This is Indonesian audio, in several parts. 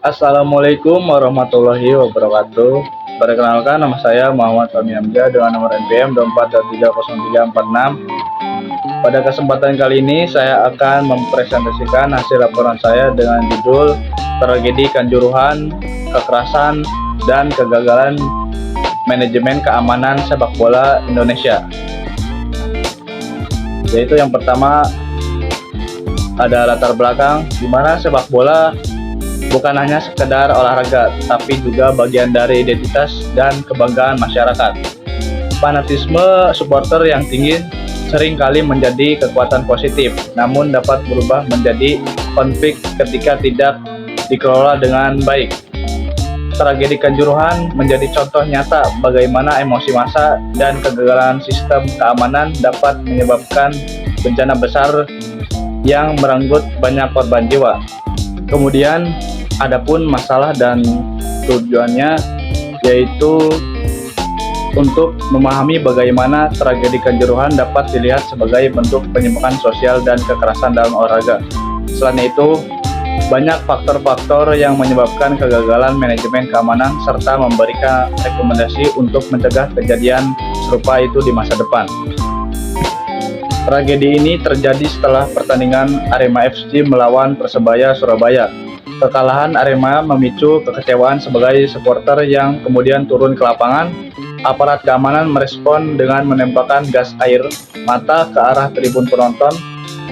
Assalamualaikum warahmatullahi wabarakatuh. Perkenalkan, nama saya Muhammad Fahmi Hamzah dengan nomor NPM 24.30346. Pada kesempatan kali ini saya akan mempresentasikan hasil laporan saya dengan judul Tragedi Kanjuruhan, Kekerasan dan Kegagalan Manajemen Keamanan Sepak Bola Indonesia. Yaitu yang pertama ada latar belakang di mana sepak bola bukan hanya sekedar olahraga, tapi juga bagian dari identitas dan kebanggaan masyarakat. Fanatisme supporter yang tinggi seringkali menjadi kekuatan positif, namun dapat berubah menjadi konflik ketika tidak dikelola dengan baik. Tragedi Kanjuruhan menjadi contoh nyata bagaimana emosi massa dan kegagalan sistem keamanan dapat menyebabkan bencana besar yang merenggut banyak korban jiwa. Kemudian, adapun masalah dan tujuannya yaitu untuk memahami bagaimana tragedi Kanjuruhan dapat dilihat sebagai bentuk penyimpangan sosial dan kekerasan dalam olahraga. Selain itu, banyak faktor-faktor yang menyebabkan kegagalan manajemen keamanan serta memberikan rekomendasi untuk mencegah kejadian serupa itu di masa depan. Tragedi ini terjadi setelah pertandingan Arema FC melawan Persebaya Surabaya. Kekalahan Arema memicu kekecewaan sebagai supporter yang kemudian turun ke lapangan. Aparat keamanan merespon dengan menembakkan gas air mata ke arah tribun penonton.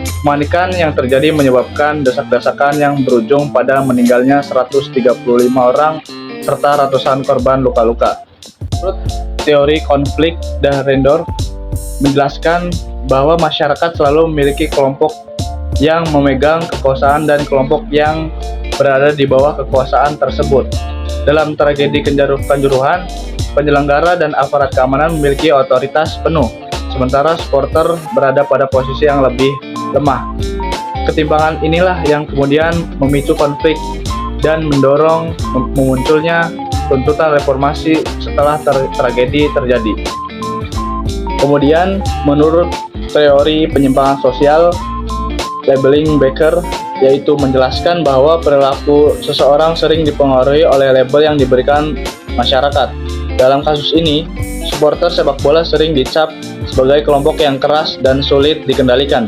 Kepanikan yang terjadi menyebabkan desak-desakan yang berujung pada meninggalnya 135 orang serta ratusan korban luka-luka. Menurut teori konflik Dahrendorf menjelaskan bahwa masyarakat selalu memiliki kelompok yang memegang kekuasaan dan kelompok yang berada di bawah kekuasaan tersebut. Dalam tragedi Kanjuruhan, penyelenggara dan aparat keamanan memiliki otoritas penuh, sementara supporter berada pada posisi yang lebih lemah. Ketimpangan inilah yang kemudian memicu konflik dan mendorong memunculnya tuntutan reformasi setelah tragedi terjadi. Kemudian, menurut teori penyimpangan sosial labeling Becker, yaitu menjelaskan bahwa perilaku seseorang sering dipengaruhi oleh label yang diberikan masyarakat. Dalam kasus ini, supporter sepak bola sering dicap sebagai kelompok yang keras dan sulit dikendalikan.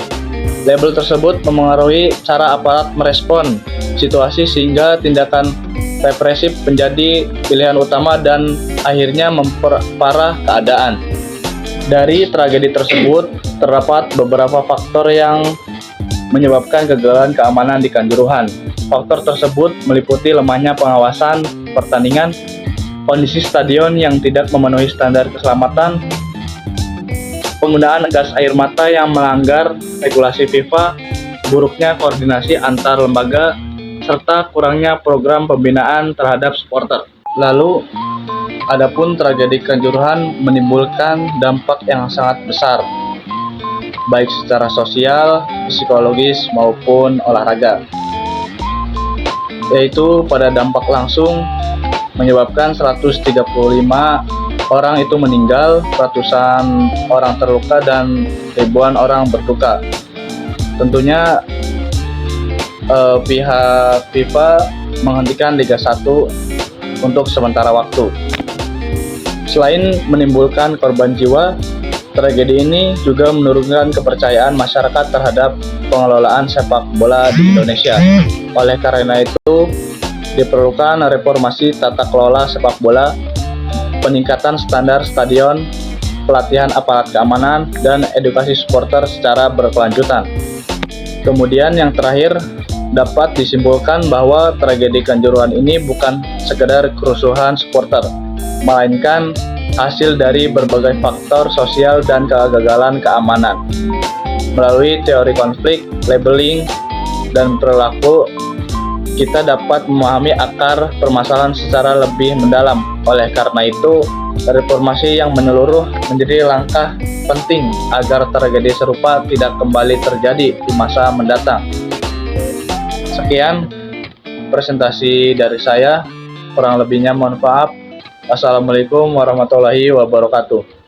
Label tersebut memengaruhi cara aparat merespon situasi sehingga tindakan represif menjadi pilihan utama dan akhirnya memperparah keadaan. Dari tragedi tersebut, terdapat beberapa faktor yang menyebabkan kegagalan keamanan di Kanjuruhan. Faktor tersebut meliputi lemahnya pengawasan pertandingan, kondisi stadion yang tidak memenuhi standar keselamatan, penggunaan gas air mata yang melanggar regulasi FIFA, buruknya koordinasi antar lembaga, serta kurangnya program pembinaan terhadap supporter. Lalu, adapun tragedi Kanjuruhan menimbulkan dampak yang sangat besar, baik secara sosial, psikologis, maupun olahraga. Yaitu pada dampak langsung menyebabkan 135 orang itu meninggal, ratusan orang terluka, dan ribuan orang berduka. Tentunya pihak FIFA menghentikan Liga 1 untuk sementara waktu. Selain menimbulkan korban jiwa, tragedi ini juga menurunkan kepercayaan masyarakat terhadap pengelolaan sepak bola di Indonesia. Oleh karena itu, diperlukan reformasi tata kelola sepak bola, peningkatan standar stadion, pelatihan aparat keamanan, dan edukasi supporter secara berkelanjutan. Kemudian yang terakhir, dapat disimpulkan bahwa tragedi Kanjuruhan ini bukan sekedar kerusuhan supporter, melainkan hasil dari berbagai faktor sosial dan kegagalan keamanan. Melalui teori konflik, labeling, dan perilaku, kita dapat memahami akar permasalahan secara lebih mendalam. Oleh karena itu, reformasi yang menyeluruh menjadi langkah penting agar tragedi serupa tidak kembali terjadi di masa mendatang. Sekian presentasi dari saya, kurang lebihnya mohon maaf. Assalamualaikum warahmatullahi wabarakatuh.